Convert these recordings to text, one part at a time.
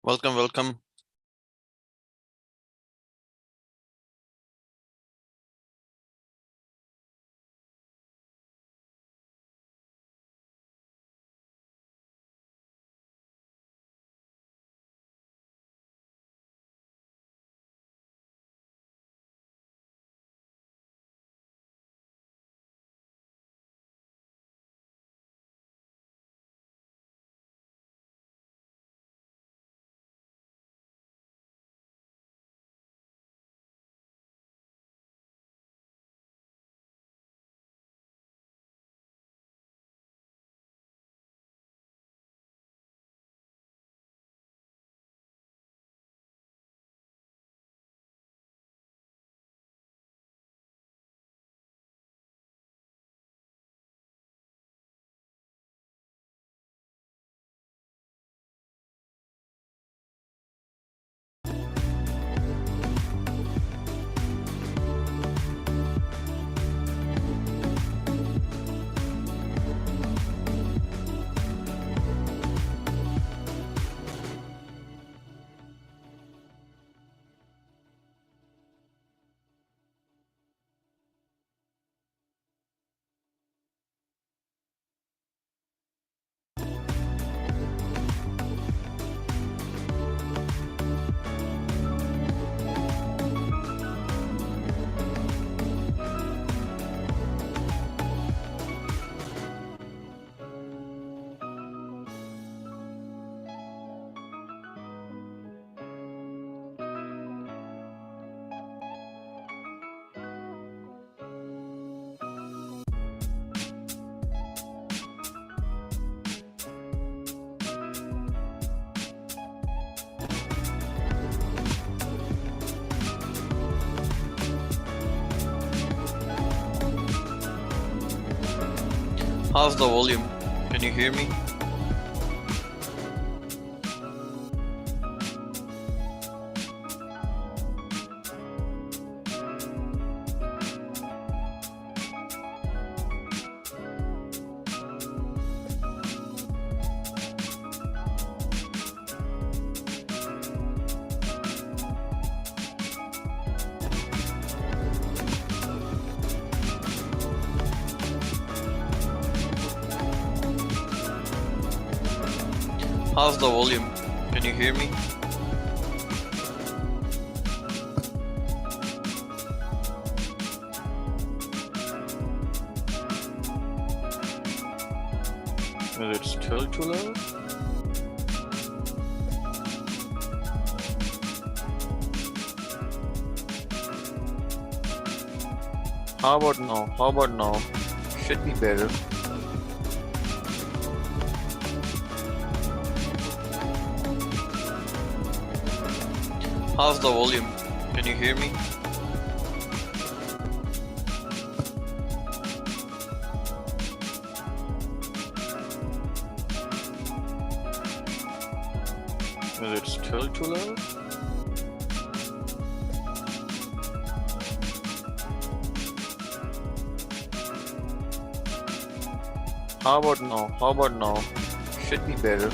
Welcome, welcome. How's the volume? Can you hear me? How's the volume? Can you hear me? Is it still too loud? How about now? How about now? Should be better. How's the volume? Can you hear me? Is it still too loud? How about now? How about now? Should be better.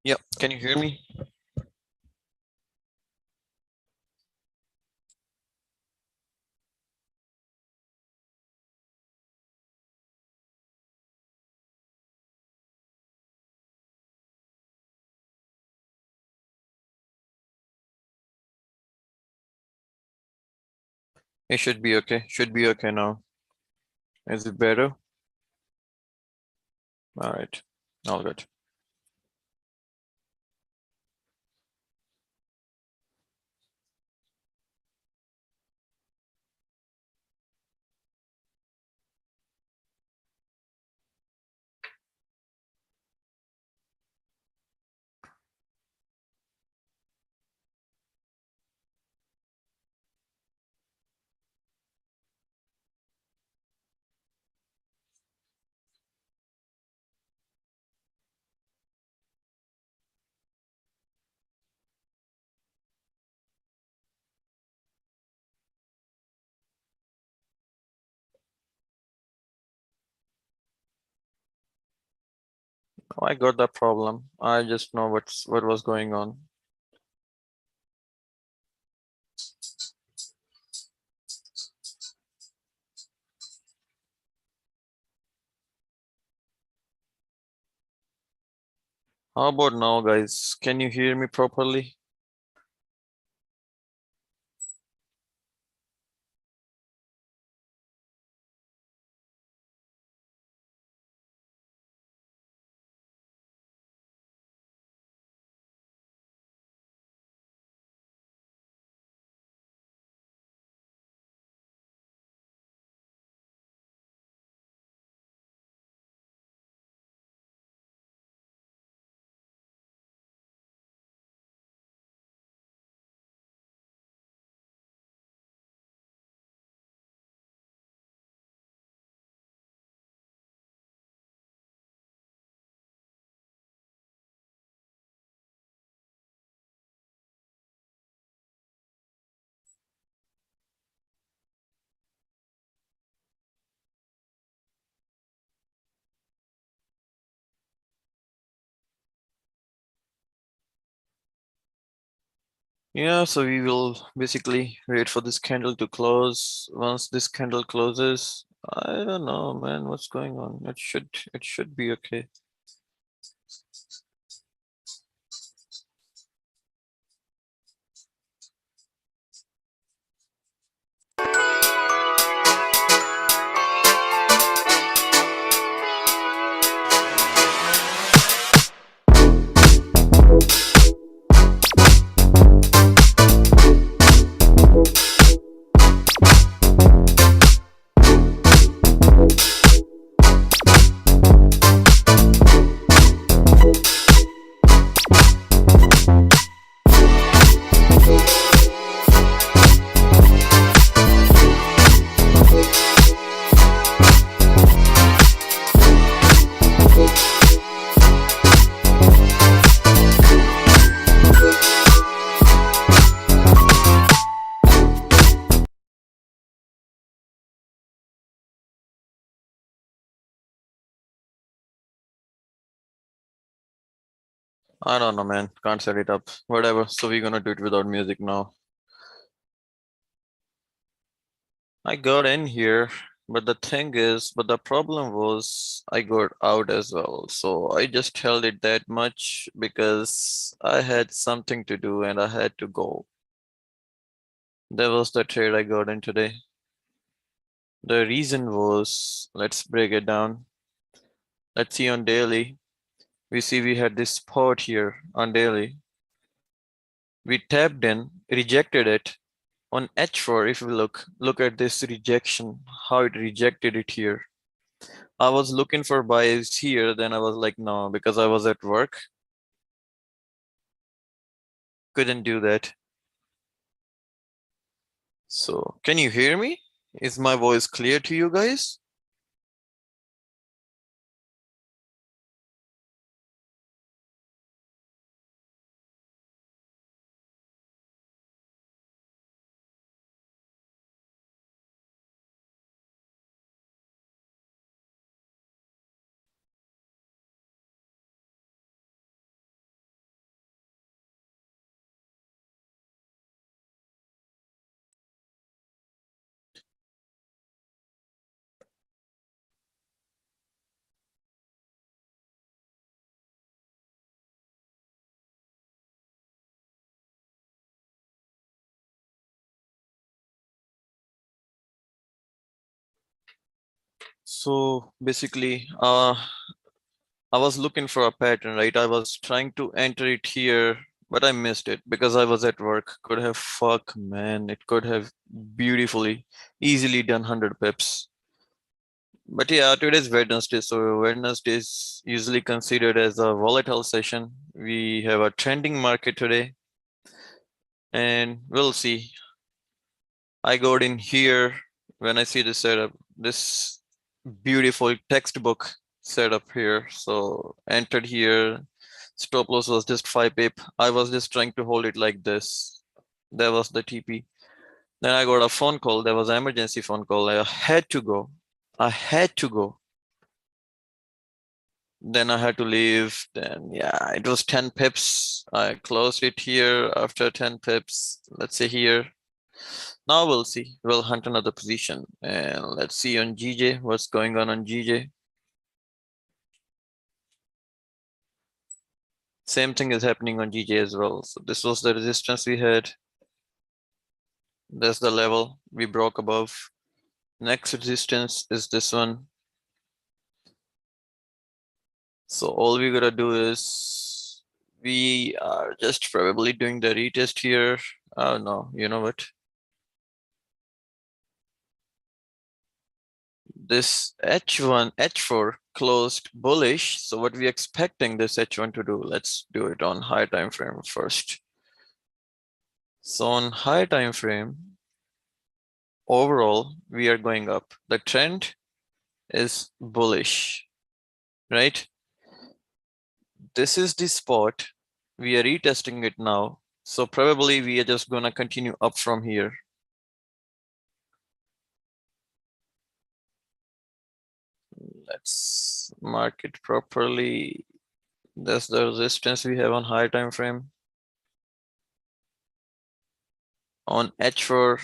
Yep, can you hear me? It should be okay. Should be okay now. Is it better? All right, all good. I got that problem. I just know what was going on. How about now, guys? Can you hear me properly? Yeah, so we will basically wait for this candle to close. Once this candle closes, I don't know, man, what's going on. It should be okay. I don't know, man. Can't set it up. Whatever. So we're gonna do it without music now. I got in here, but the problem was I got out as well. So I just held it that much because I had something to do and I had to go. That was the trade I got in today. The reason was, let's break it down. Let's see on daily. We see we had this support here on daily. We tapped in, rejected it. On H4, if we look at this rejection, how it rejected it here. I was looking for buys here, then I was like, no, because I was at work. Couldn't do that. So can you hear me? Is my voice clear to you guys? So basically, I was looking for a pattern, right? I was trying to enter it here, but I missed it because I was at work. Could have, fuck, man, it could have beautifully, easily done 100 pips. But yeah, today's Wednesday, so Wednesday is usually considered as a volatile session. We have a trending market today, and we'll see. I got in here when I see the setup, this beautiful textbook setup here. So entered here, stop loss was just 5 pip. I was just trying to hold it like this. That was the TP. Then I got a phone call. There was an emergency phone call. I had to go. I had to go. Then I had to leave. Then yeah, it was 10 pips. I closed it here after 10 pips. Let's say here. Now we'll see. We'll hunt another position and let's see on GJ what's going on GJ. Same thing is happening on GJ as well. So this was the resistance we had. That's the level we broke above. Next resistance is this one. So all we gotta do is we are just probably doing the retest here. Oh no, you know what? This H1, H4 closed bullish. So what we expecting this H1 to do? Let's do it on high time frame first. So on high time frame, overall, we are going up. The trend is bullish, right? This is the spot. We are retesting it now. So probably we are just gonna continue up from here. Let's mark it properly. That's the resistance we have on high time frame. On H4,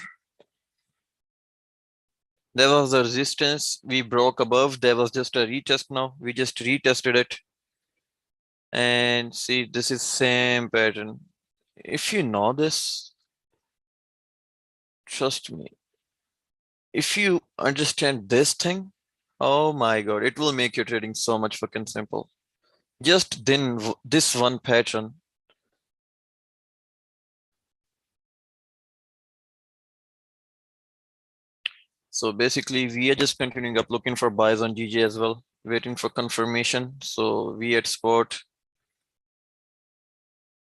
there was the resistance we broke above. There was just a retest now. We just retested it. And see, this is same pattern. If you know this, trust me. If you understand this thing, oh my God, it will make your trading so much fucking simple. Just then this one pattern. So basically we are just continuing up looking for buys on GJ as well, waiting for confirmation. So we at spot,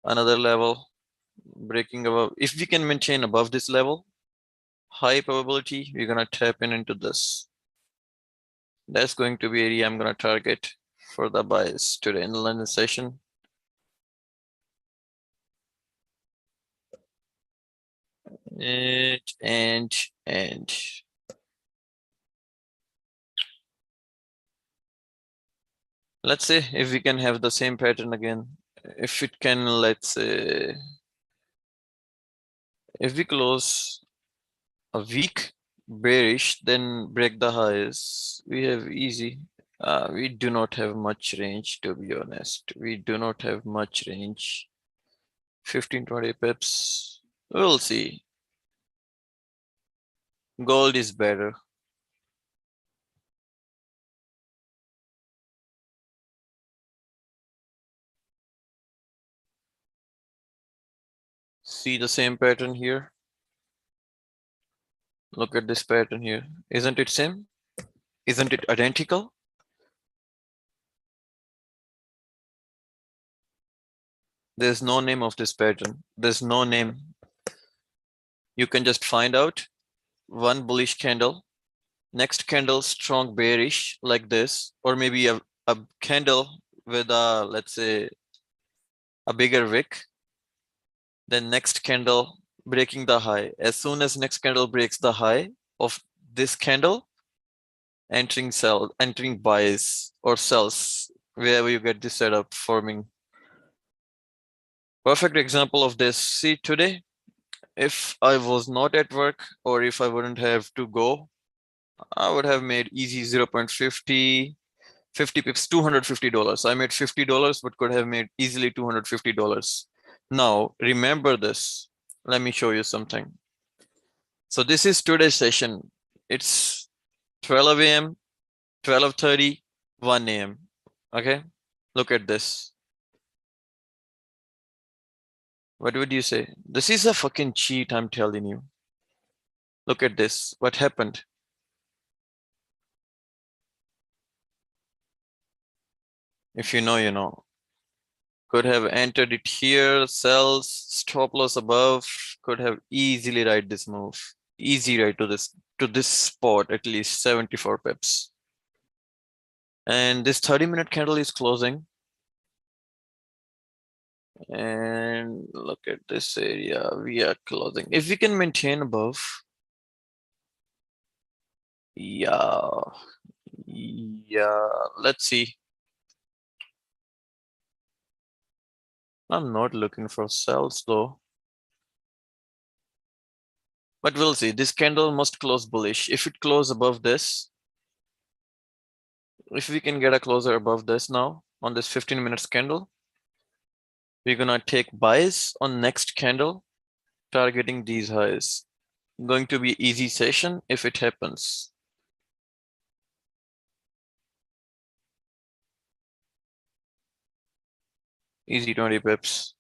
another level, breaking above. If we can maintain above this level, high probability, we're gonna tap in into this. That's going to be area I'm gonna target for the buys today in the London session. And let's say if we can have the same pattern again, if it can, let's say, if we close a week bearish, then break the highs, we have easy. We do not have much range, to be honest. We do not have much range. 15-20 pips. We'll see. Gold is better. See the same pattern here. Look at this pattern here. Isn't it same? Isn't it identical? There's no name of this pattern. There's no name. You can just find out one bullish candle, next candle strong bearish like this, or maybe a candle with a, let's say, a bigger wick. Then next candle breaking the high. As soon as next candle breaks the high of this candle, entering buys or sells, wherever you get this setup forming. Perfect example of this. See today, if I was not at work or if I wouldn't have to go, I would have made easy 0.50, 50 pips, $250. I made $50, but could have made easily $250. Now, remember this. Let me show you something. So this is today's session. It's 12 a.m., 12:30, 1 a.m. Okay, look at this. What would you say? This is a fucking cheat, I'm telling you. Look at this. What happened? If you know, you know. Could have entered it here, sells, stop loss above, could have easily ride this move. Easy ride to this spot, at least 74 pips. And this 30-minute candle is closing. And look at this area, we are closing. If we can maintain above, yeah, let's see. I'm not looking for sells though. But we'll see. This candle must close bullish. If it closes above this, if we can get a closer above this now on this 15 minutes candle, we're gonna take buys on next candle, targeting these highs. Going to be easy session if it happens. Easy 20 pips.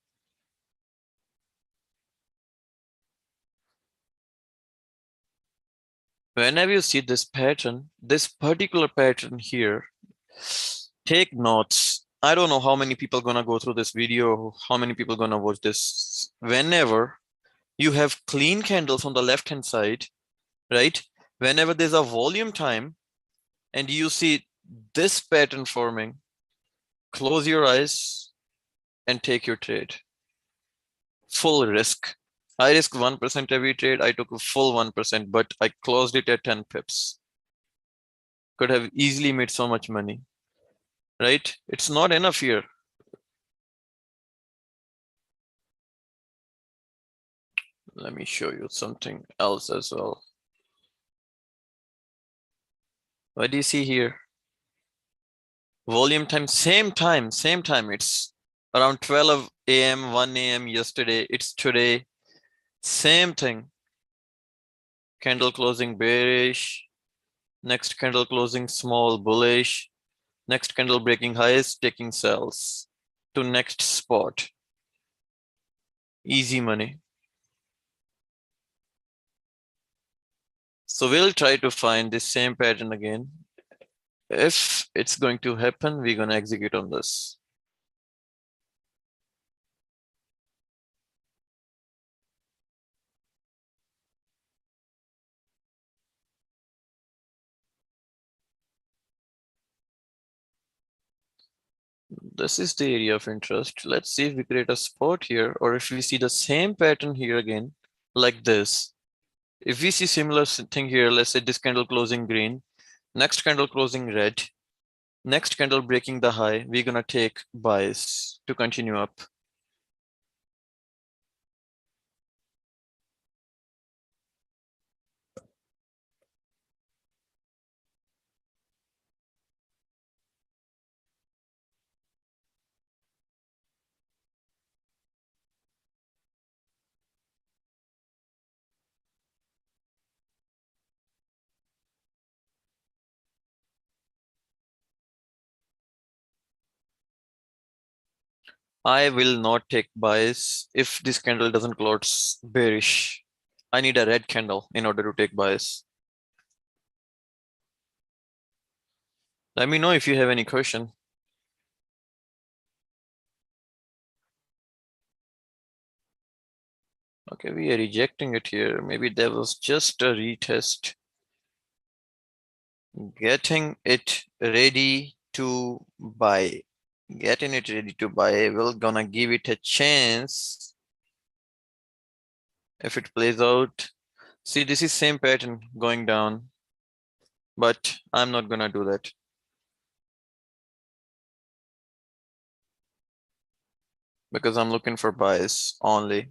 Whenever you see this pattern, this particular pattern here, take notes. I don't know how many people gonna go through this video, how many people gonna watch this. Whenever you have clean candles on the left hand side, right? Whenever there's a volume time and you see this pattern forming, close your eyes and take your trade. Full risk. I risk 1% every trade. I took a full 1%, but I closed it at 10 pips. Could have easily made so much money, right? It's not enough here. Let me show you something else as well. What do you see here? Volume time, same time, same time. It's around 12 a.m., 1 a.m. yesterday. It's today. Same thing. Candle closing bearish. Next candle closing small bullish. Next candle breaking highs, taking sells to next spot. Easy money. So we'll try to find this same pattern again. If it's going to happen, we're going to execute on this. This is the area of interest. Let's see if we create a spot here, or if we see the same pattern here again, like this. If we see similar thing here, let's say this candle closing green, next candle closing red, next candle breaking the high, we're gonna take buys to continue up. I will not take buys if this candle doesn't close bearish. I need a red candle in order to take buys. Let me know if you have any question. Okay, we are rejecting it here. Maybe there was just a retest. Getting it ready to buy. Getting it ready to buy. We're gonna give it a chance. If it plays out. See, this is same pattern going down. But I'm not gonna do that. Because I'm looking for buys only.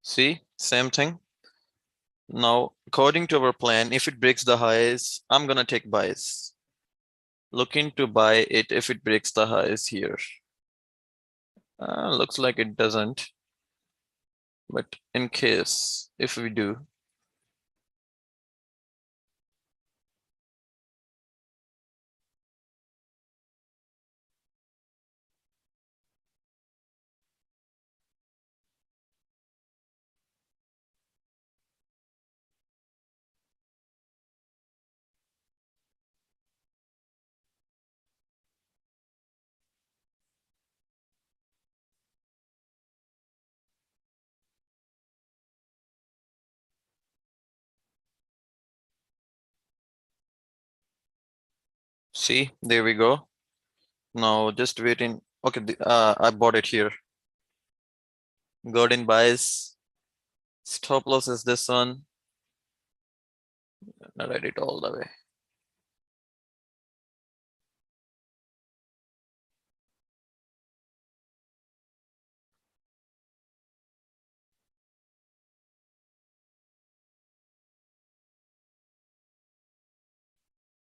See, same thing. Now, according to our plan, if it breaks the highs, I'm gonna take buys. Looking to buy it if it breaks the highs here. Looks like it doesn't. But in case, if we do. See, there we go. Now just waiting. Okay, I bought it here. Got in buys. Stop loss is this one. I read it all the way.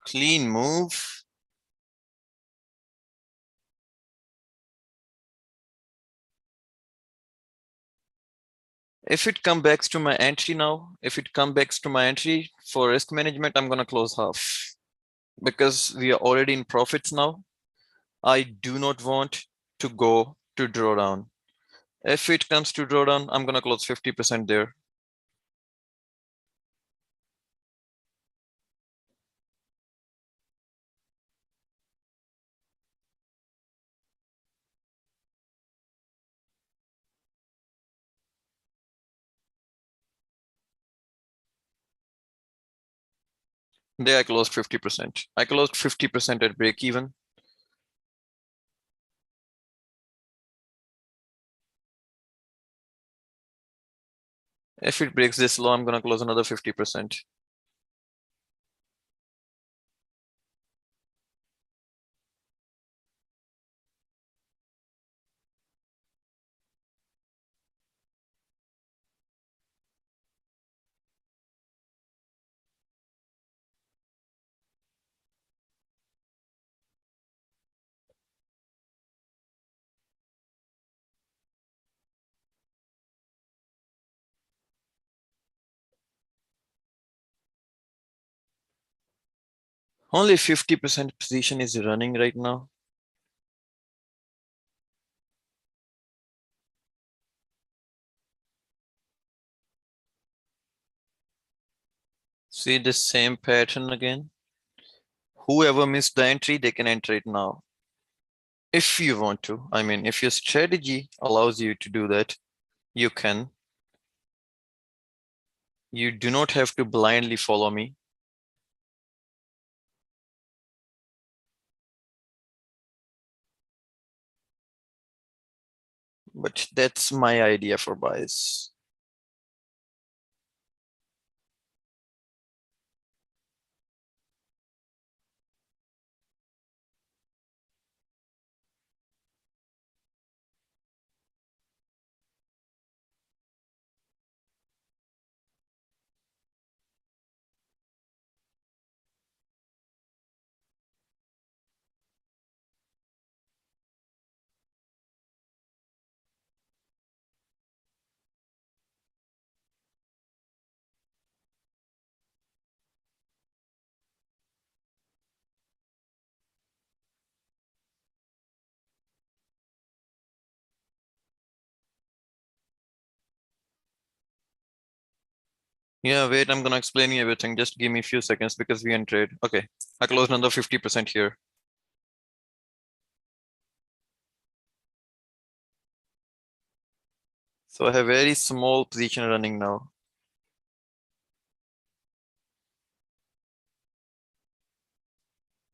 Clean move. If it comes back to my entry now, if it comes back to my entry for risk management, I'm gonna close half because we are already in profits now. I do not want to go to drawdown. If it comes to drawdown, I'm gonna close 50% there. There I closed 50%. I closed 50% at break even. If it breaks this low, I'm gonna close another 50%. Only 50% position is running right now. See the same pattern again. Whoever missed the entry, they can enter it now. If you want to. I mean, if your strategy allows you to do that, you can. You do not have to blindly follow me. But that's my idea for buys. Yeah, wait, I'm gonna explain you everything. Just give me a few seconds because we entered. Okay, I closed another 50% here. So I have very small position running now.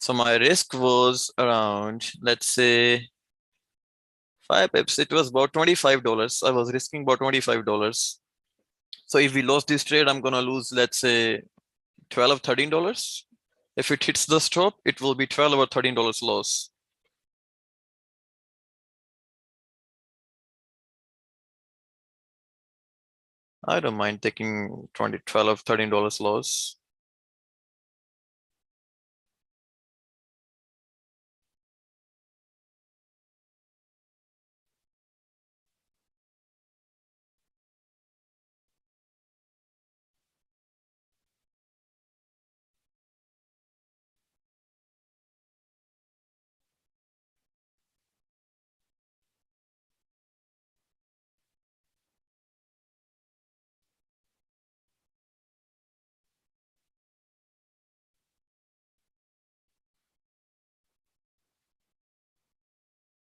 So my risk was around, let's say, 5 pips. It was about $25. I was risking about $25. So if we lost this trade, I'm gonna lose, let's say, $12, $13. If it hits the stop, it will be $12 or $13 loss. I don't mind taking 20, 12, $13 loss.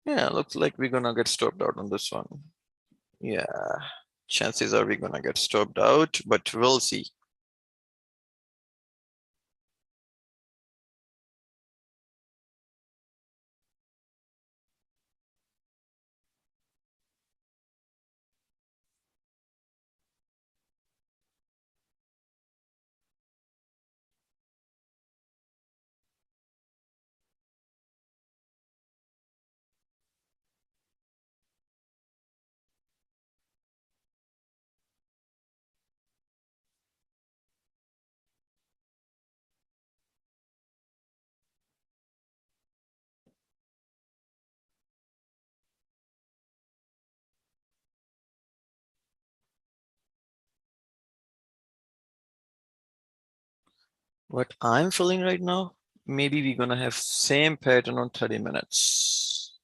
Yeah, looks like we're gonna get stopped out on this one. Yeah, chances are we're gonna get stopped out, but we'll see. What I'm feeling right now, maybe we're gonna have same pattern on 30 minutes.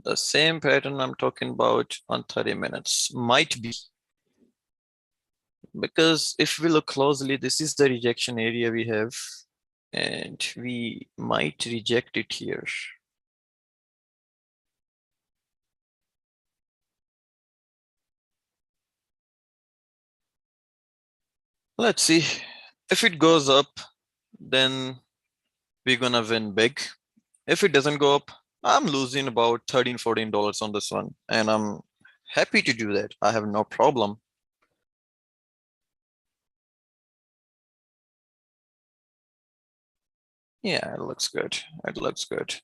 The same pattern I'm talking about on 30 minutes might be, because if we look closely, this is the rejection area we have, and we might reject it here. Let's see. If it goes up, then we're gonna win big. If it doesn't go up, I'm losing about $13-14 on this one, and I'm happy to do that. I have no problem. Yeah, it looks good. It looks good.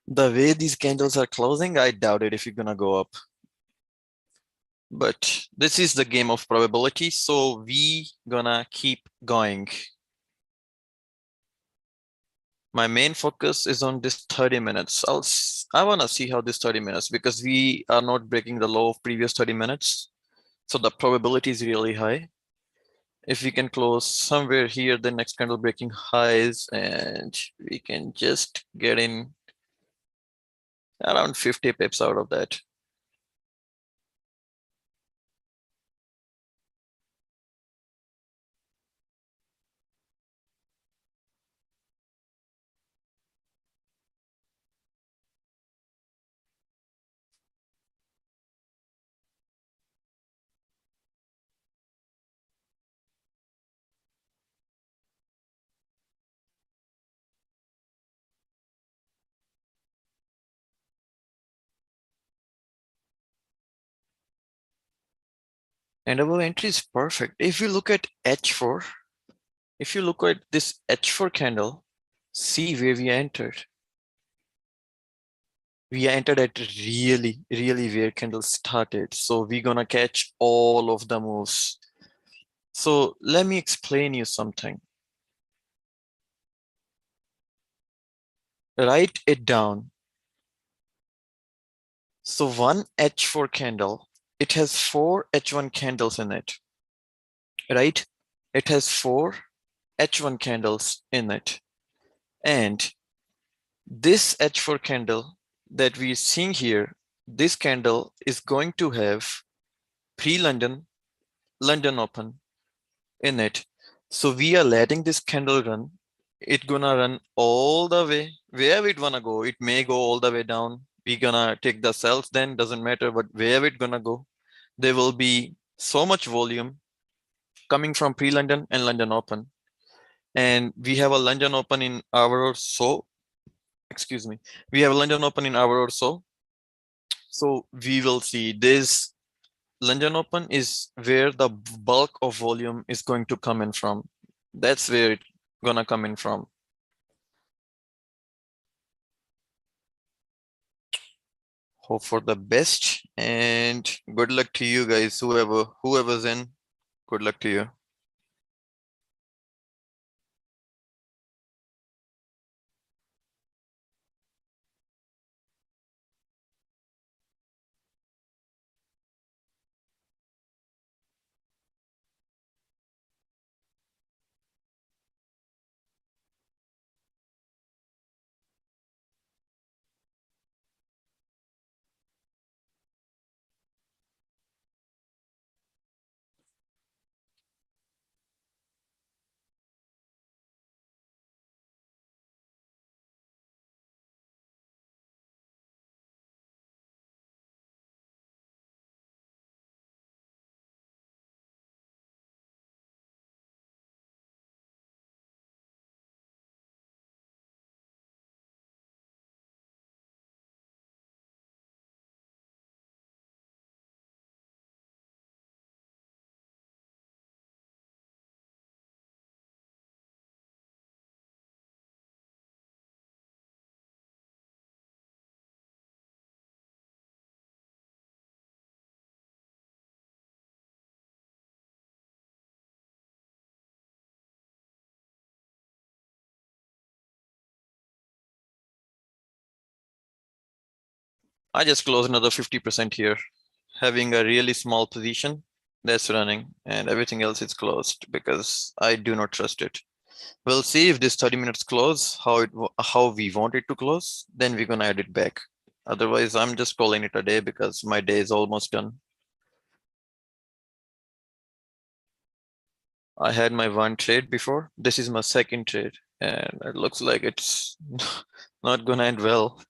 The way these candles are closing, I doubt it if you're gonna go up. But this is the game of probability, so we gonna keep going. My main focus is on this 30 minutes. I wanna see how this 30 minutes, because we are not breaking the low of previous 30 minutes. So the probability is really high. If we can close somewhere here, the next candle breaking highs, and we can just get in around 50 pips out of that. And our entry is perfect. If you look at H4, if you look at this H4 candle, see where we entered. We entered at really where candle started. So we're gonna catch all of the moves. So let me explain you something. Write it down. So one H4 candle, it has four H1 candles in it, right? It has four H1 candles in it. And this H4 candle that we're seeing here, this candle is going to have pre-London, London open in it. So we are letting this candle run. It's gonna run all the way. Where it wanna go, it may go all the way down. We're gonna take the cells then, doesn't matter, but where it gonna go, there will be so much volume coming from pre-London and London open. And we have a London open in hour or so. Excuse me. We have a London open in hour or so. So we will see this London Open is where the bulk of volume is going to come in from. That's where it's gonna come in from. Hope for the best and good luck to you guys. Whoever's in, good luck to you. I just closed another 50% here, having a really small position that's running, and everything else is closed because I do not trust it. We'll see if this 30 minutes close, how we want it to close, then we're gonna add it back. Otherwise, I'm just calling it a day because my day is almost done. I had my one trade before. This is my second trade, and it looks like it's not gonna end well.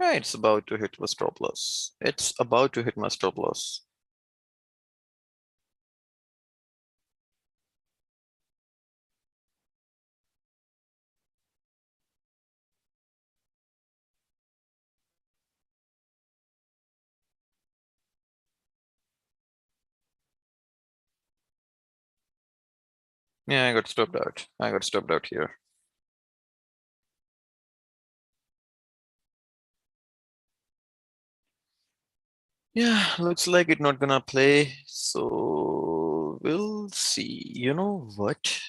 Yeah, it's about to hit my stop loss. It's about to hit my stop loss. Yeah, I got stopped out. I got stopped out here. Yeah, looks like it's not gonna play. So we'll see. You know what?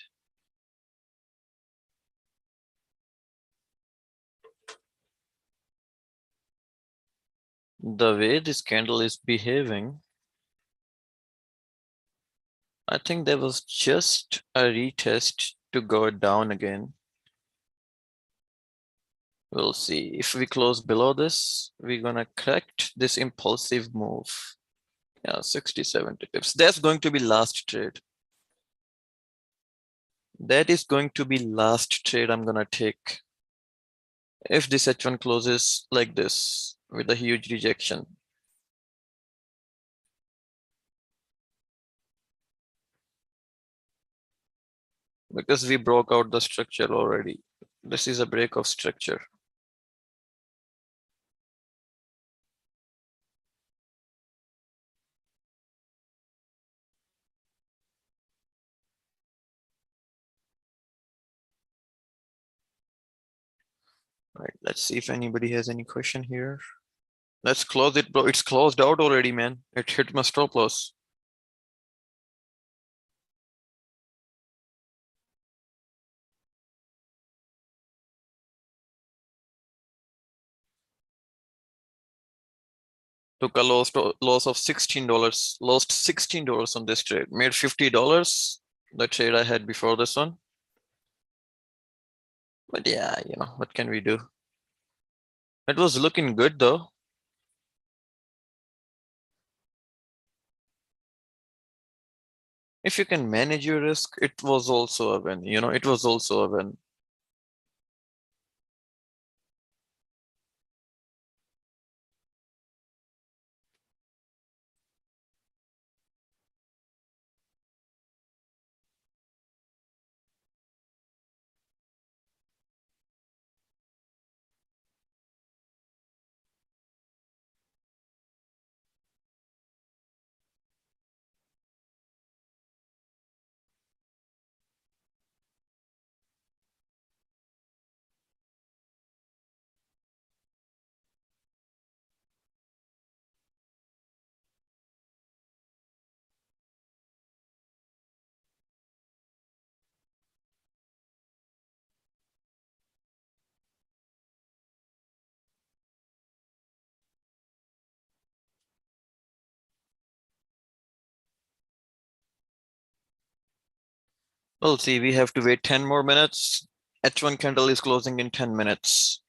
The way this candle is behaving, I think there was just a retest to go down again. We'll see. If we close below this, we're gonna correct this impulsive move. Yeah, 60, 70 pips. That's going to be last trade. That is going to be last trade I'm gonna take. If this H1 closes like this with a huge rejection, because we broke out the structure already. This is a break of structure. Right, let's see if anybody has any question here. Let's close it, bro. It's closed out already, man. It hit my stop loss. Took a loss of $16. Lost $16 on this trade. Made $50. The trade I had before this one. But yeah, what can we do? It was looking good though. If you can manage your risk, it was also a win. It was also a win. We'll see. We have to wait 10 more minutes. H1 candle is closing in 10 minutes.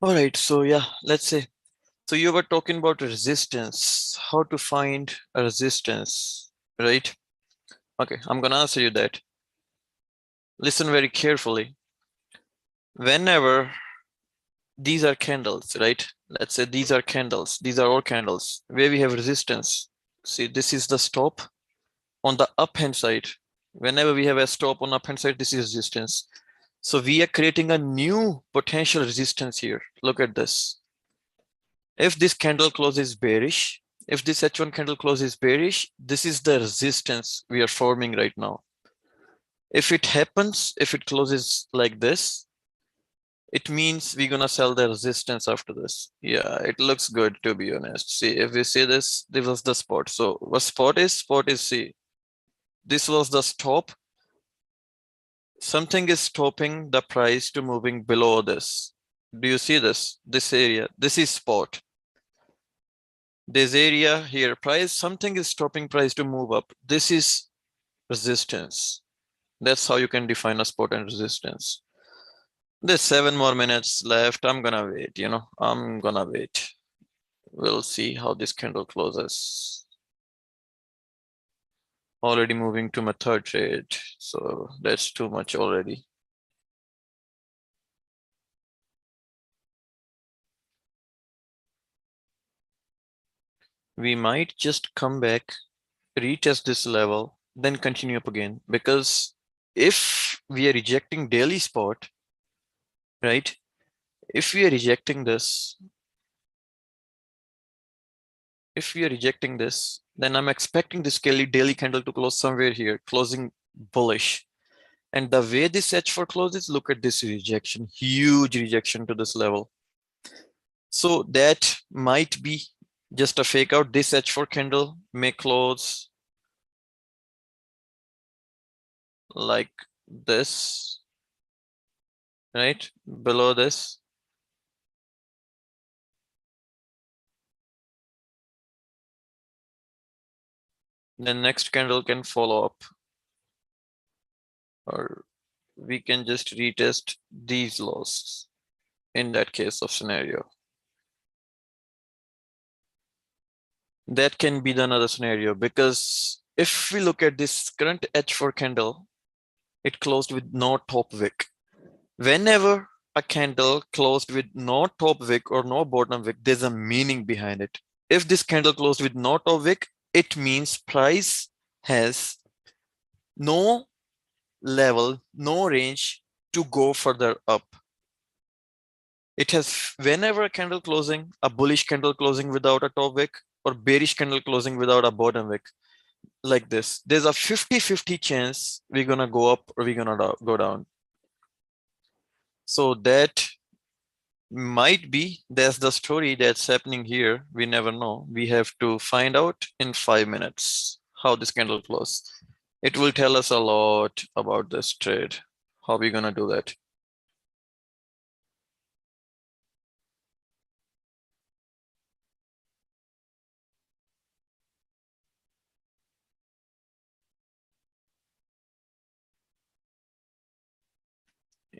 All right, so yeah, let's say. So you were talking about resistance, how to find a resistance, right? Okay, I'm gonna answer you that. Listen very carefully. Whenever these are candles, right? Let's say these are candles. These are all candles where we have resistance. See, this is the stop on the up hand side. Whenever we have a stop on up hand side, this is resistance. So we are creating a new potential resistance here. Look at this. If this candle closes bearish, if this H1 candle closes bearish, this is the resistance we are forming right now. If it happens, if it closes like this, it means we're gonna sell the resistance after this. Yeah, it looks good to be honest. See, if we see this, this was the spot. So what spot is? Spot is, see, this was the stop. Something is stopping the price to moving below this. Do you see this? This area, this is spot. This area here, price, something is stopping price to move up. This is resistance. That's how you can define a spot and resistance. There's 7 more minutes left. I'm gonna wait, I'm gonna wait. We'll see how this candle closes. Already moving to my third trade, so that's too much already. We might just come back, retest this level, then continue up again. Because if we are rejecting daily spot, right? If we are rejecting this, then I'm expecting this daily candle to close somewhere here, closing bullish. And the way this H4 closes, look at this rejection, huge rejection to this level. So that might be just a fake out. This H4 candle may close like this, right? Below this. Then next candle can follow up. Or we can just retest these lows in that case of scenario. That can be the another scenario, because if we look at this current H4 candle, it closed with no top wick. Whenever a candle closed with no top wick or no bottom wick, there's a meaning behind it. If this candle closed with no top wick, it means price has no level, no range to go further up. It has, whenever a candle closing, a bullish candle closing without a top wick or bearish candle closing without a bottom wick, like this, there's a 50-50 chance we're gonna go up or we're gonna go down. So that might be, that's the story that's happening here. We never know. We have to find out in 5 minutes how this candle close. It will tell us a lot about this trade. How we gonna do that?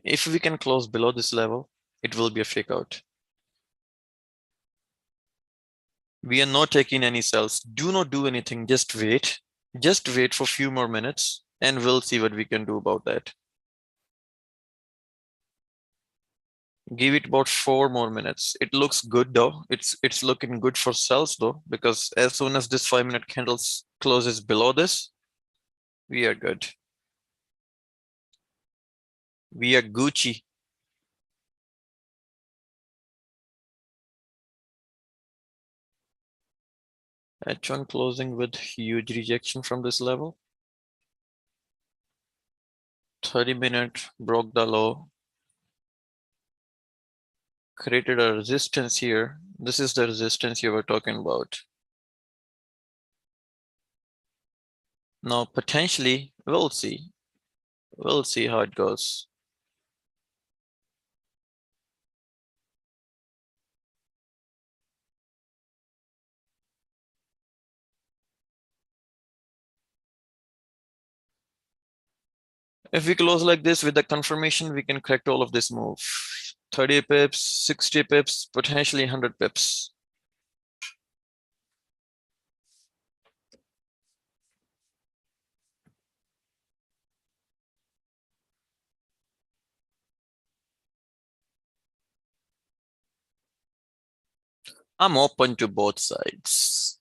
If we can close below this level, it will be a fake out. We are not taking any sells. Do not do anything. Just wait. Just wait for a few more minutes and we'll see what we can do about that. Give it about 4 more minutes. It looks good though. It's looking good for sells though, because as soon as this 5-minute candles closes below this, we are good. We are Gucci. H1 closing with huge rejection from this level. 30-minute broke the low. Created a resistance here. This is the resistance you were talking about. Now, potentially, we'll see. We'll see how it goes. If we close like this with the confirmation, we can correct all of this move. 30 pips, 60 pips, potentially 100 pips. I'm open to both sides.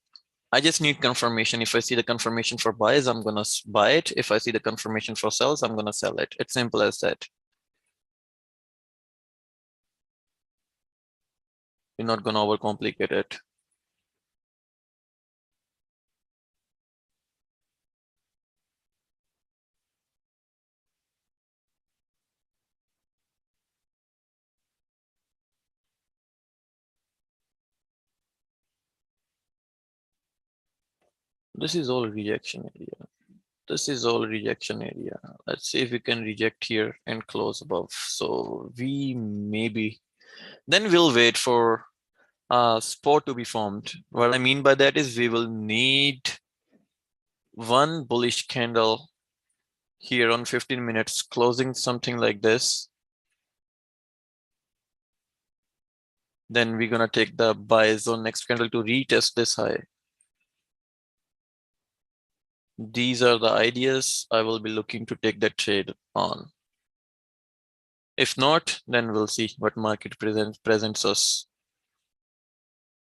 I just need confirmation. If I see the confirmation for buys, I'm gonna buy it. If I see the confirmation for sells, I'm gonna sell it. It's simple as that. You're not gonna overcomplicate it. This is all rejection area. This is all rejection area. Let's see if we can reject here and close above. So we maybe, then we'll wait for a spot to be formed. What I mean by that is we will need one bullish candle here on 15 minutes, closing something like this. Then we're gonna take the buy zone next candle to retest this high. These are the ideas I will be looking to take that trade on. If not, then we'll see what market presents us.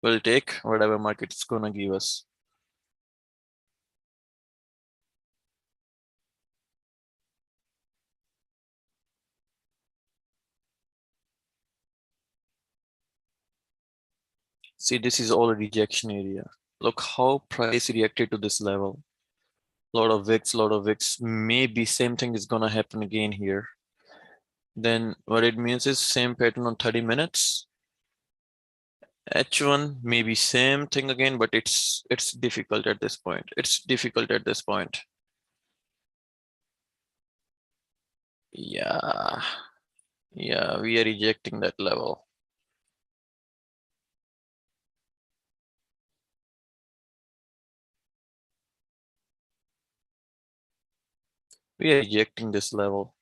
We'll take whatever market's gonna give us. See, this is all rejection area. Look how price reacted to this level. Lot of wicks. Maybe same thing is gonna happen again here. Then what it means is same pattern on 30 minutes. H1 maybe same thing again, but it's difficult at this point. It's difficult at this point. Yeah, yeah, we are rejecting that level. We are rejecting this level.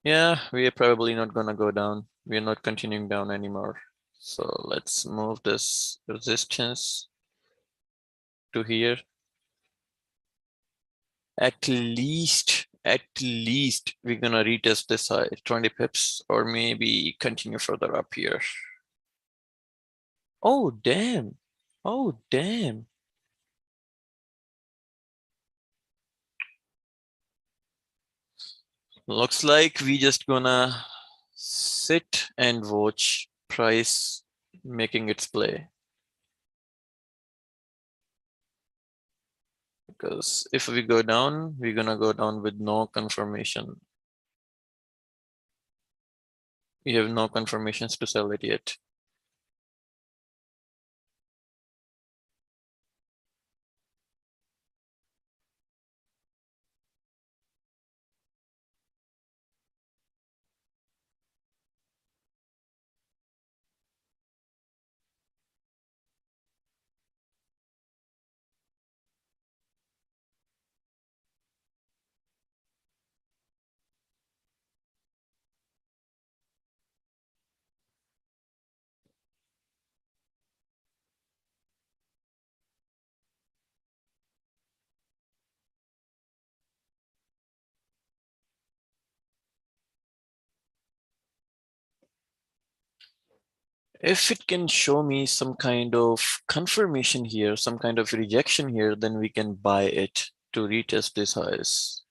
Yeah, we are probably not gonna go down. We are not continuing down anymore. So let's move this resistance to here. At least we're gonna retest this high, 20 pips, or maybe continue further up here. Oh, damn. Oh, damn. Looks like we just gonna sit and watch price making its play. Because if we go down, we're gonna go down with no confirmation. We have no confirmations to sell it yet. If it can show me some kind of confirmation here, some kind of rejection here, then we can buy it to retest this highs.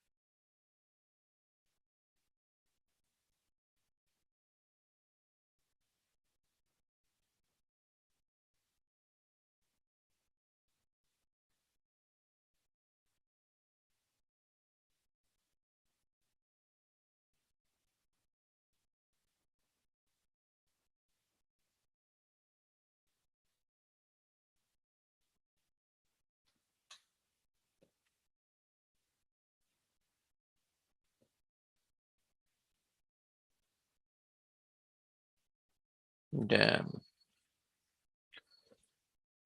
Damn.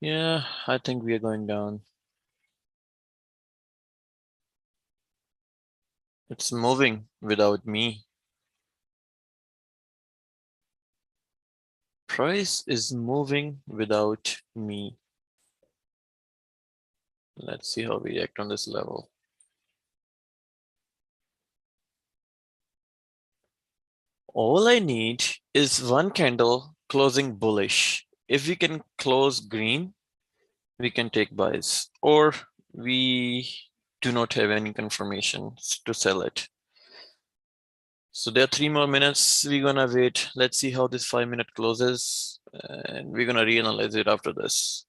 Yeah, I think we are going down. It's moving without me. Price is moving without me. Let's see how we react on this level. All I need is one candle closing bullish. If we can close green, we can take buys, or we do not have any confirmation to sell it. So there are 3 more minutes. We're gonna wait. Let's see how this 5 minute closes, and we're gonna reanalyze it after this.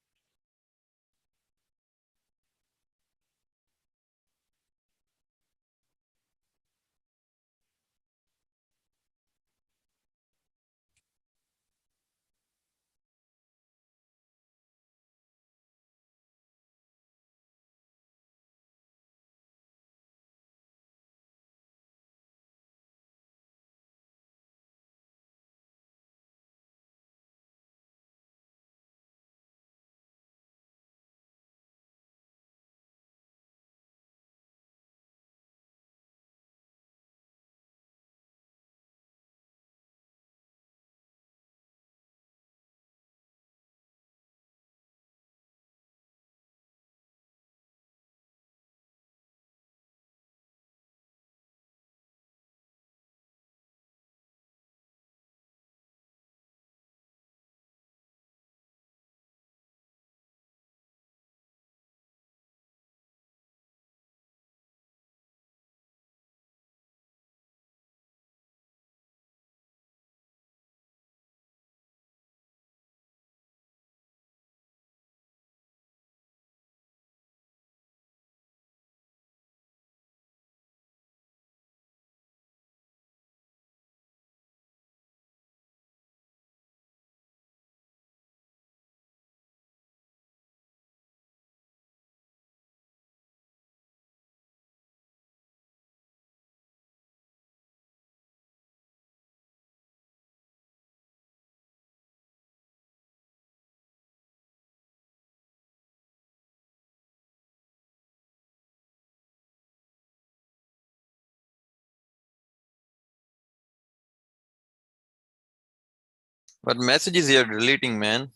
What messages you're deleting, man?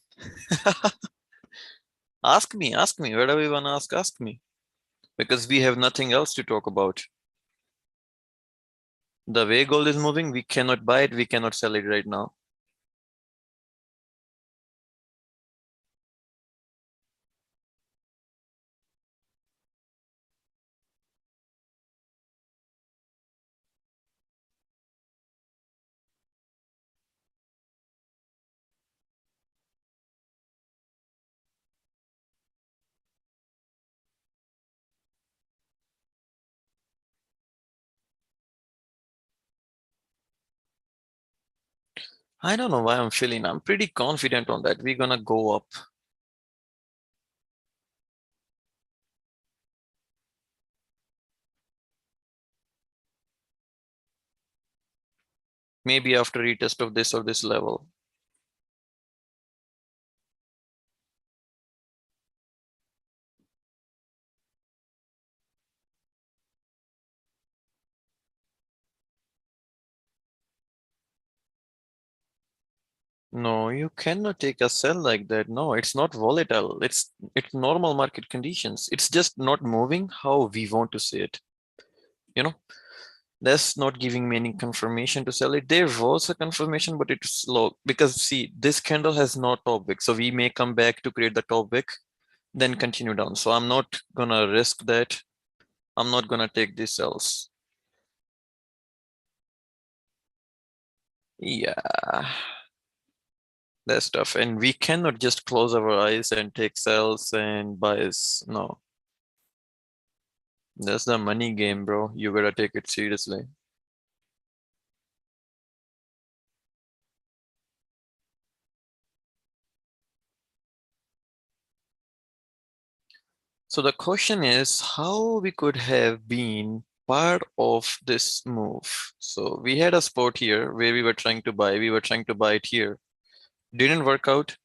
Ask me, whatever you wanna ask me. Because we have nothing else to talk about. The way gold is moving, we cannot buy it, we cannot sell it right now. I don't know why I'm pretty confident on that. We're gonna go up. Maybe after retest of this or this level. No, you cannot take a sell like that. No, it's not volatile. It's normal market conditions. It's just not moving how we want to see it. You know, that's not giving me any confirmation to sell it. There was a confirmation, but it's slow because see, this candle has no top wick. So we may come back to create the top wick, then continue down. So I'm not gonna risk that. I'm not gonna take these sells. Yeah. That's tough. And we cannot just close our eyes and take sells and buys. No, that's the money game, bro. You gotta take it seriously. So the question is how we could have been part of this move. So we had a spot here where we were trying to buy. We were trying to buy it here. Didn't work out.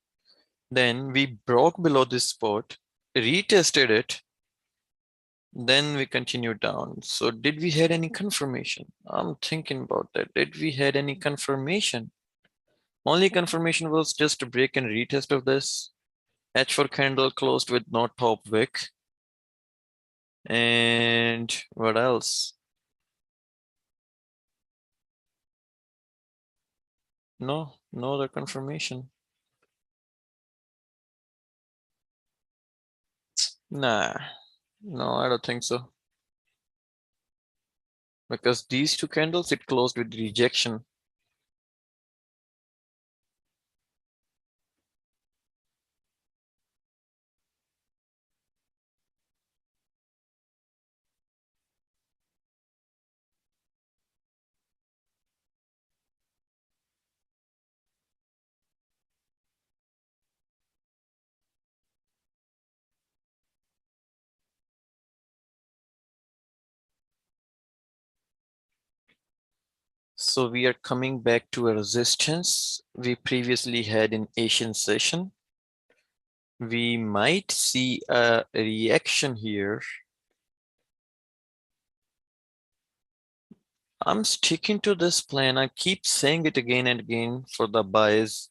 Then we broke below this spot, retested it, then we continued down. So did we had any confirmation? I'm thinking about that. Did we had any confirmation? Only confirmation was just a break and retest of this. H4 candle closed with no top wick. And what else? No other confirmation. Nah, no, I don't think so. Because these two candles, it closed with rejection. So we are coming back to a resistance we previously had in Asian session. We might see a reaction here. I'm sticking to this plan. I keep saying it again and again for the buys.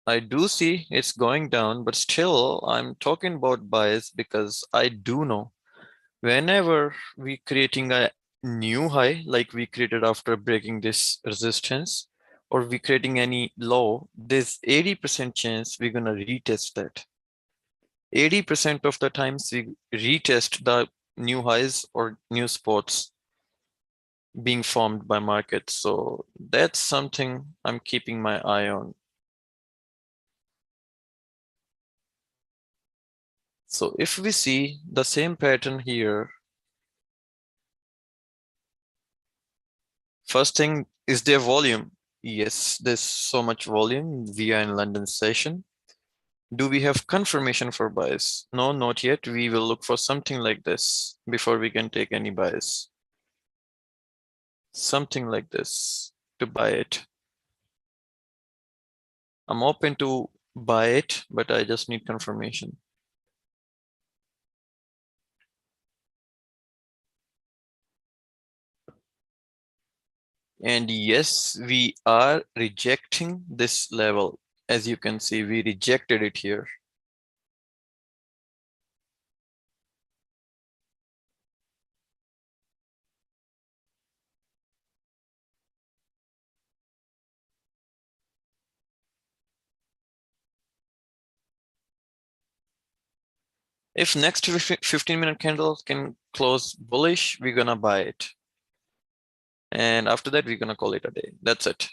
I do see it's going down, but still I'm talking about buys because I do know whenever we creating a new high, like we created after breaking this resistance, or we creating any low, there's 80% chance we're gonna retest that. 80% of the times we retest the new highs or new spots being formed by markets. So that's something I'm keeping my eye on. So if we see the same pattern here, first thing, is there volume? Yes, there's so much volume. We are in London session. Do we have confirmation for buys? No, not yet. We will look for something like this before we can take any buys. Something like this to buy it. I'm open to buy it, but I just need confirmation. And yes, we are rejecting this level. As you can see, we rejected it here. If next 15-minute candle can close bullish, we're gonna buy it. And after that, we're gonna call it a day. That's it.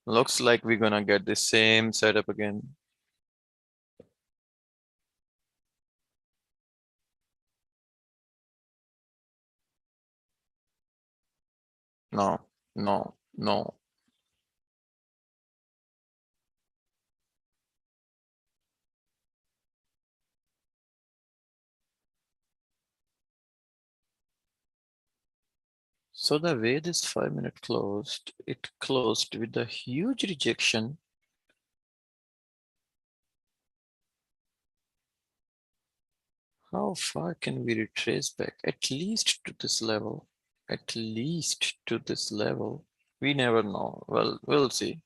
Looks like we're gonna get the same setup again. No, no, no. So the way this 5-minute closed, it closed with a huge rejection. How far can we retrace back? At least to this level. At least to this level. We never know. Well, we'll see.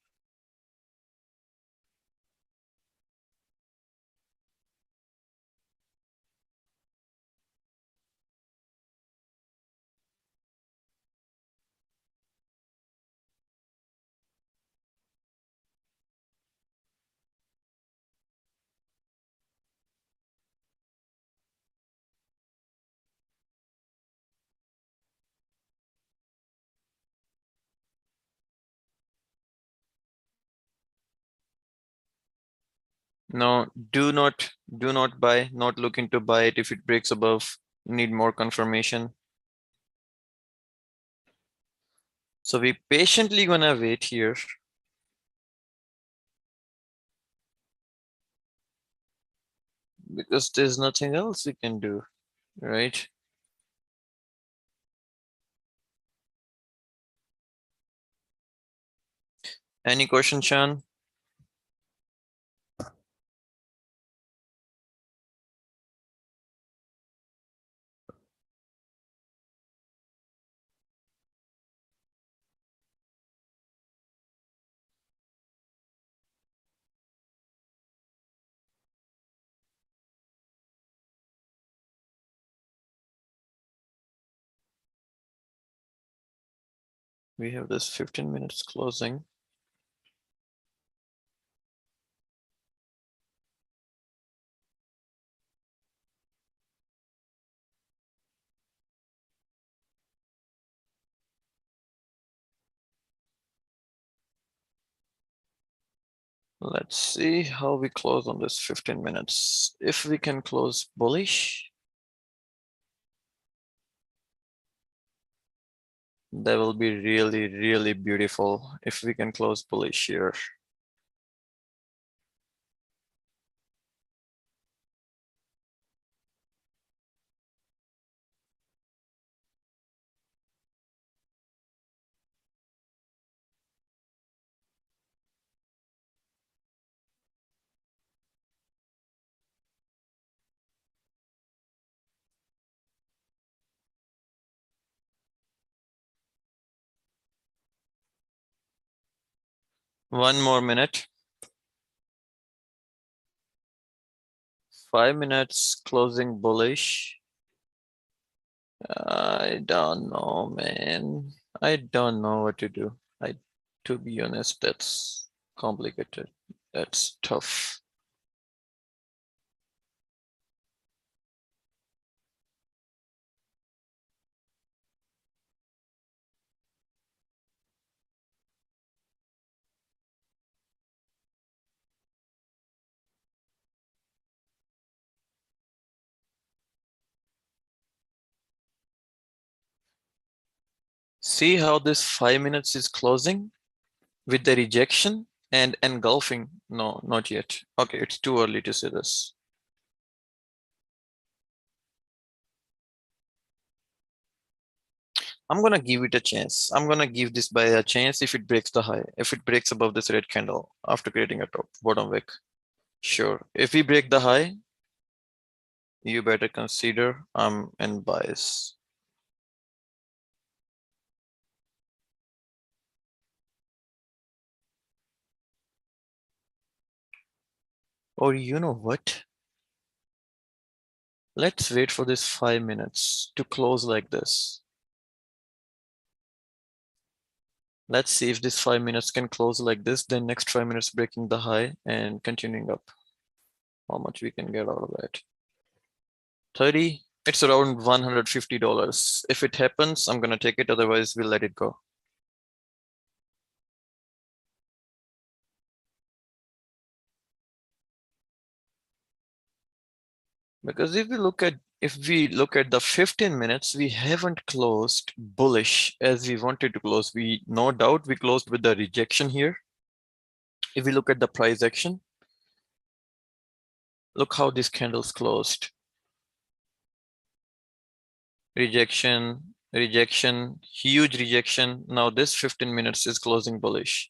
No, do not buy, not looking to buy it if it breaks above, need more confirmation. So we patiently gonna wait here. because there's nothing else we can do, right? Any question, Chan? We have this 15 minutes closing. Let's see how we close on this 15 minutes. If we can close bullish, that will be really, really beautiful if we can close bullish here. One more minute. 5 minutes closing bullish. I don't know, man. I don't know what to do. To be honest, that's complicated. That's tough. See how this 5 minutes is closing with the rejection and engulfing? No, not yet. Okay, it's too early to say this. I'm gonna give it a chance. I'm gonna give this buy a chance if it breaks the high, if it breaks above this red candle after creating a top bottom wick. Sure. If we break the high, you better consider I'm in bias. Or you know what? Let's wait for this 5 minutes to close like this. Let's see if this 5 minutes can close like this, then next 5 minutes breaking the high and continuing up. How much we can get out of that? 30, it's around $150. If it happens, I'm gonna take it, otherwise we'll let it go. Because if we look at the 15 minutes, we haven't closed bullish as we wanted to close. We no doubt we closed with the rejection here. If we look at the price action, look how this candle's closed. Rejection, rejection, huge rejection. Now this 15 minutes is closing bullish.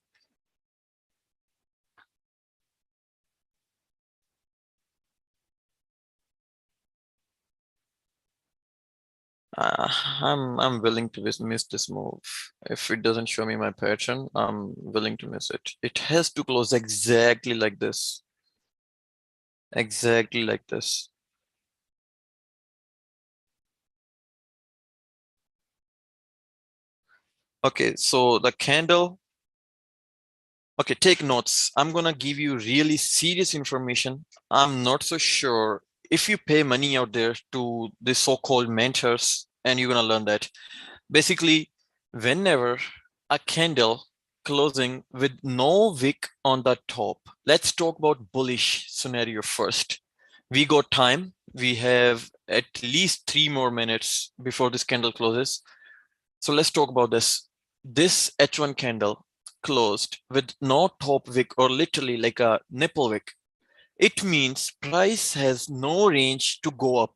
I'm willing to miss this move. If it doesn't show me my pattern, I'm willing to miss it. It has to close exactly like this. Exactly like this. Okay, so the candle. Okay, take notes. I'm gonna give you really serious information. I'm not so sure if you pay money out there to the so-called mentors and you're gonna learn that. Basically, whenever a candle closing with no wick on the top, let's talk about bullish scenario first. We got time. We have at least 3 more minutes before this candle closes. So let's talk about this. This H1 candle closed with no top wick or literally like a nipple wick. It means price has no range to go up.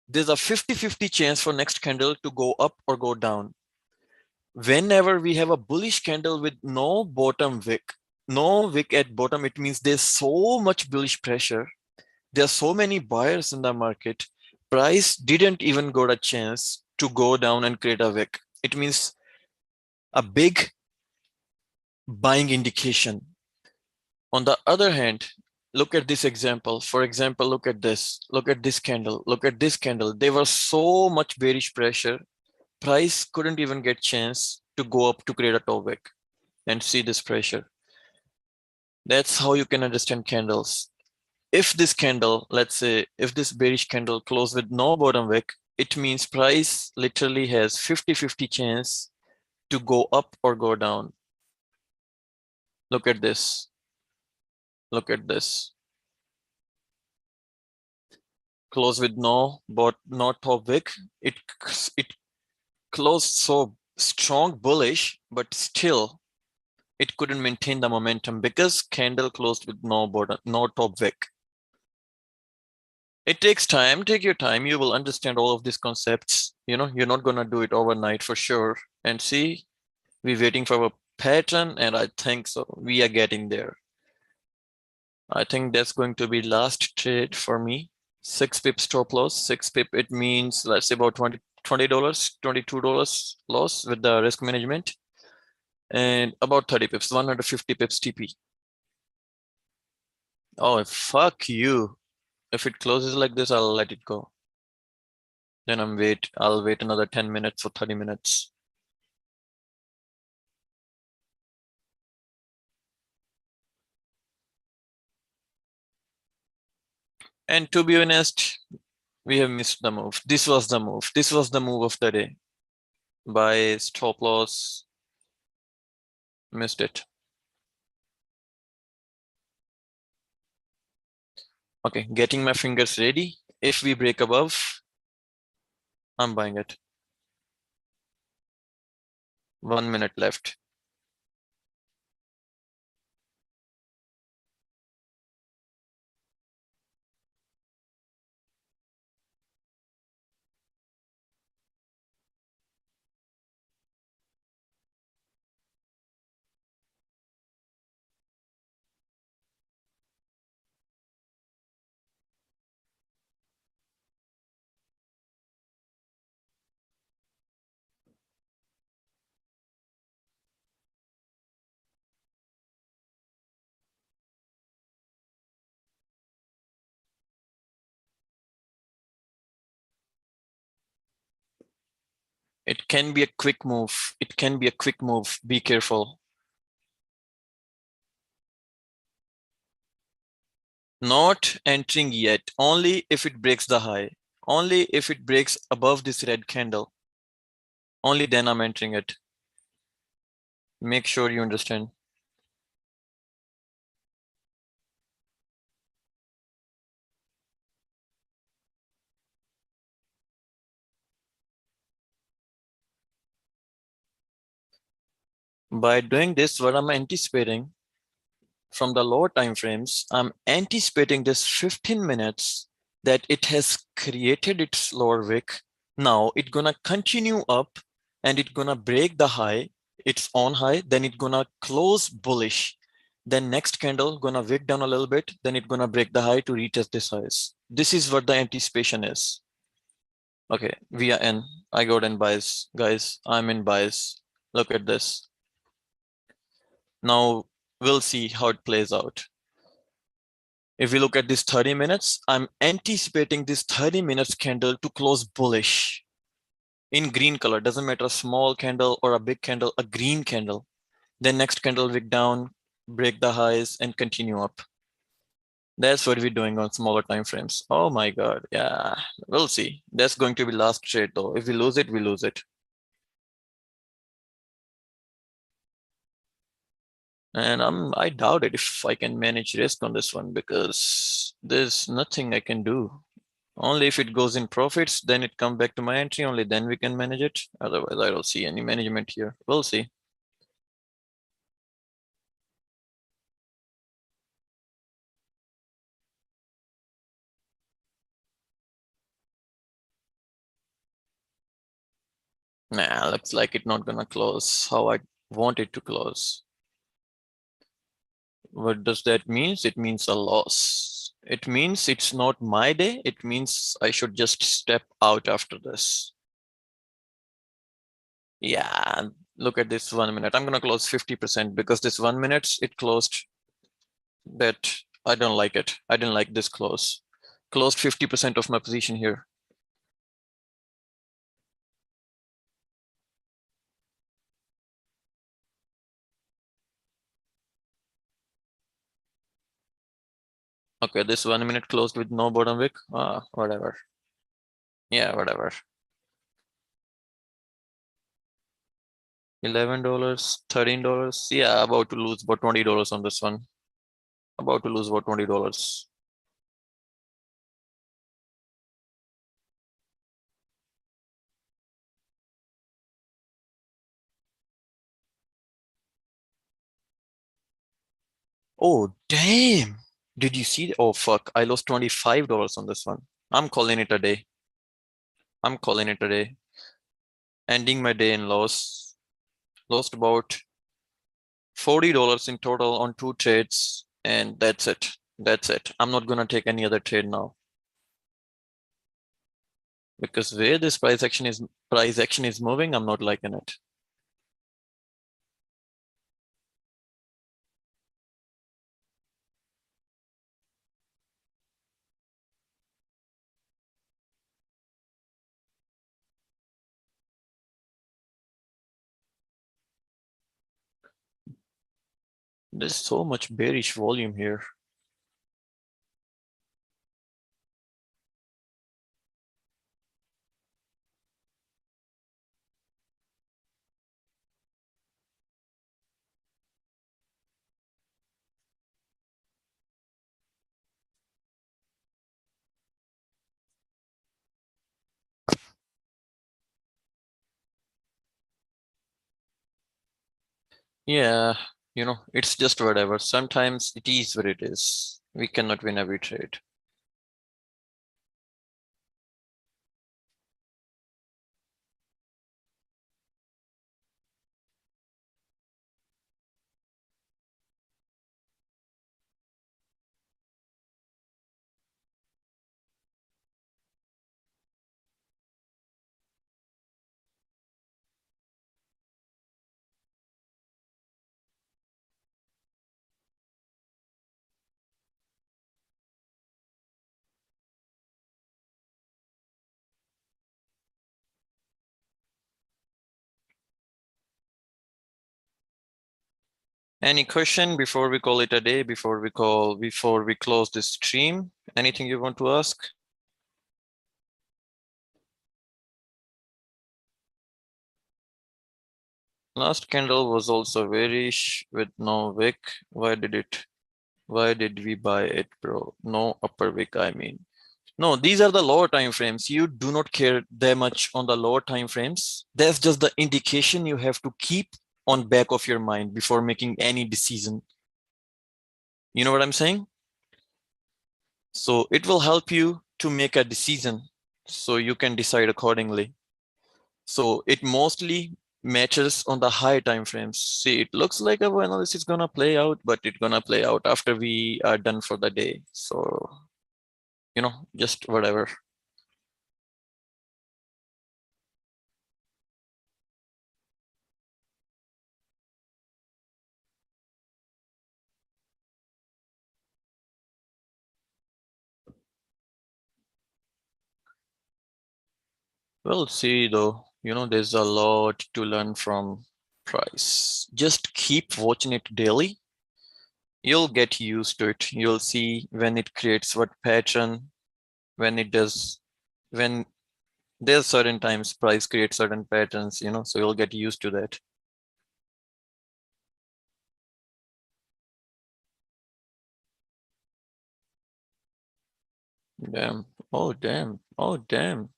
There's a 50-50 chance for next candle to go up or go down. Whenever we have a bullish candle with no bottom wick, no wick at bottom, it means there's so much bullish pressure. There are so many buyers in the market. Price didn't even got a chance to go down and create a wick. It means a big buying indication. On the other hand, look at this example. For example, look at this candle, look at this candle. There was so much bearish pressure. Price couldn't even get chance to go up to create a top wick and see this pressure. That's how you can understand candles. If this candle, let's say, if this bearish candle closed with no bottom wick, it means price literally has 50-50 chance to go up or go down. Look at this. Look at this. Close with no top wick. It closed so strong bullish, but still it couldn't maintain the momentum because candle closed with no top wick. It takes time. Take your time. You will understand all of these concepts. You know, you're not gonna do it overnight for sure. And see, we're waiting for a pattern, and I think so. We are getting there. I think that's going to be last trade for me. 6 pips stop loss. 6 pip, it means let's say about $20, $22 loss with the risk management, and about 30 pips, 150 pips TP. Oh, fuck you. If it closes like this, I'll let it go. Then I'll wait another 10 minutes or 30 minutes. And to be honest, we have missed the move. This was the move. This was the move of the day. Buy, stop loss, missed it. Okay, getting my fingers ready. If we break above, I'm buying it. 1 minute left. It can be a quick move. It can be a quick move. Be careful. Not entering yet. Only if it breaks the high. Only if it breaks above this red candle. Only then I'm entering it. Make sure you understand. By doing this, what I'm anticipating from the lower time frames, I'm anticipating this 15 minutes that it has created its lower wick. Now it's gonna continue up and it's gonna break the high, its own high, then it's gonna close bullish. Then next candle gonna wick down a little bit, then it's gonna break the high to retest this highs. This is what the anticipation is. Okay, we are in. I got in buys, guys. I'm in buys. Look at this. Now we'll see how it plays out. If we look at this 30 minutes, I'm anticipating this 30 minutes candle to close bullish in green color. Doesn't matter, a small candle or a big candle, a green candle. Then next candle wick down, break the highs and continue up. That's what we're doing on smaller time frames. Oh my God. Yeah, we'll see. That's going to be last trade though. If we lose it, we lose it. And I doubt it if I can manage risk on this one because there's nothing I can do. Only if it goes in profits, then it comes back to my entry. Only then we can manage it. Otherwise, I don't see any management here. We'll see. Nah, looks like it's not gonna close how I want it to close. What does that mean? It means a loss. It means it's not my day. It means I should just step out after this. Yeah, look at this 1 minute. I'm gonna close 50% because this 1 minute it closed that I don't like it. I didn't like this close. Closed 50% of my position here. Okay, this 1 minute closed with no bottom wick. Whatever. Yeah, whatever. $11, $13. Yeah, about to lose about $20 on this one. About to lose about $20. Oh, damn. Did you see? Oh, fuck. I lost $25 on this one. I'm calling it a day. I'm calling it a day. Ending my day in loss. Lost about $40 in total on 2 trades. And that's it. That's it. I'm not gonna take any other trade now. Because where this price action is moving, I'm not liking it. There's so much bearish volume here. Yeah, it's just whatever. Sometimes it is what it is. We cannot win every trade. Any question before we call it a day, before we close this stream? Anything you want to ask? Last candle was also bearish with no wick. Why did we buy it, bro? No upper wick, I mean. No, these are the lower time frames. You do not care that much on the lower time frames. That's just the indication you have to keep on back of your mind before making any decision. You know what I'm saying? So it will help you to make a decision so you can decide accordingly. So it mostly matches on the high time frames. See, it looks like our analysis is gonna play out, but it's gonna play out after we are done for the day. So, just whatever. We'll see though. There's a lot to learn from price. Just keep watching it daily. You'll get used to it. You'll see when it creates what pattern, when it does, when there's certain times price creates certain patterns, so you'll get used to that. Damn. Oh, damn. Oh, damn.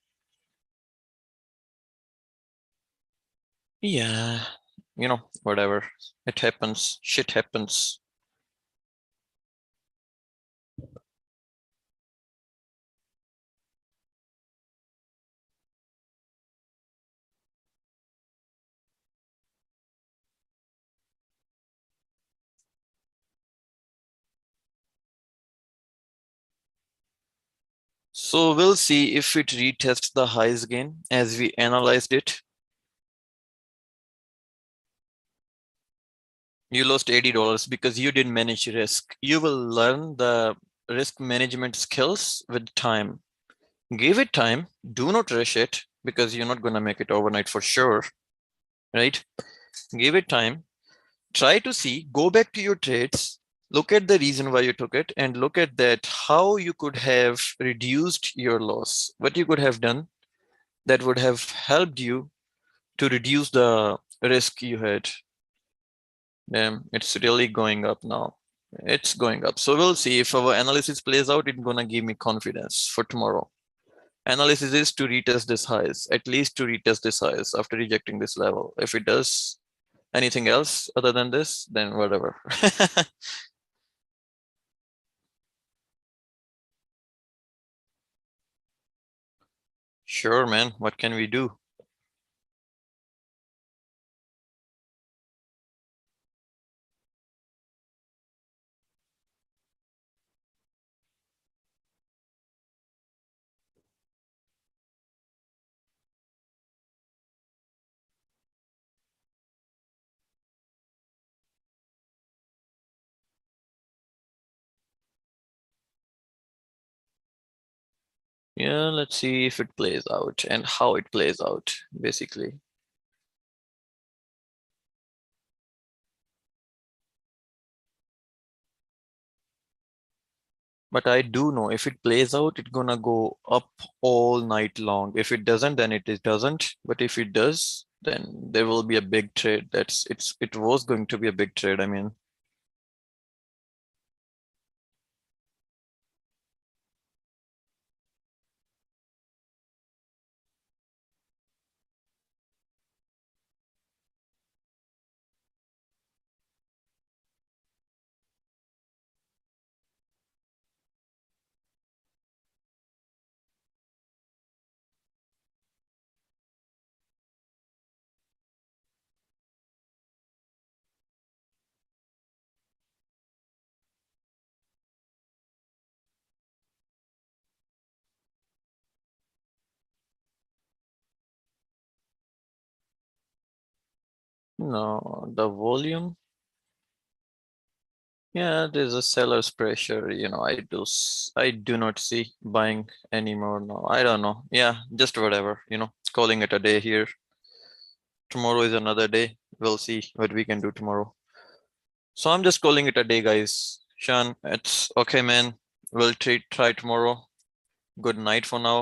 Yeah. Whatever. It happens. Shit happens. So we'll see if it retests the highs again as we analyzed it. You lost $80 because you didn't manage risk. You will learn the risk management skills with time. Give it time. Do not rush it because you're not going to make it overnight for sure, right? Give it time. Try to see, go back to your trades, look at the reason why you took it, and look at that how you could have reduced your loss, what you could have done that would have helped you to reduce the risk you had. Damn, it's really going up now. It's going up. So we'll see if our analysis plays out, it's gonna give me confidence for tomorrow. Analysis is to retest this highs, at least to retest this highs after rejecting this level. If it does anything else other than this, then whatever. Sure, man. What can we do? Yeah, let's see if it plays out and how it plays out, basically. But I do know if it plays out, it's gonna go up all night long. If it doesn't, then it doesn't. But if it does, then there will be a big trade. It was going to be a big trade. I mean, no, the volume. Yeah, there's a seller's pressure. I do not see buying anymore now. I don't know. Yeah, just whatever, calling it a day here. Tomorrow is another day. We'll see what we can do tomorrow. So I'm just calling it a day, guys. Sean, it's okay, man. We'll try tomorrow. Good night for now.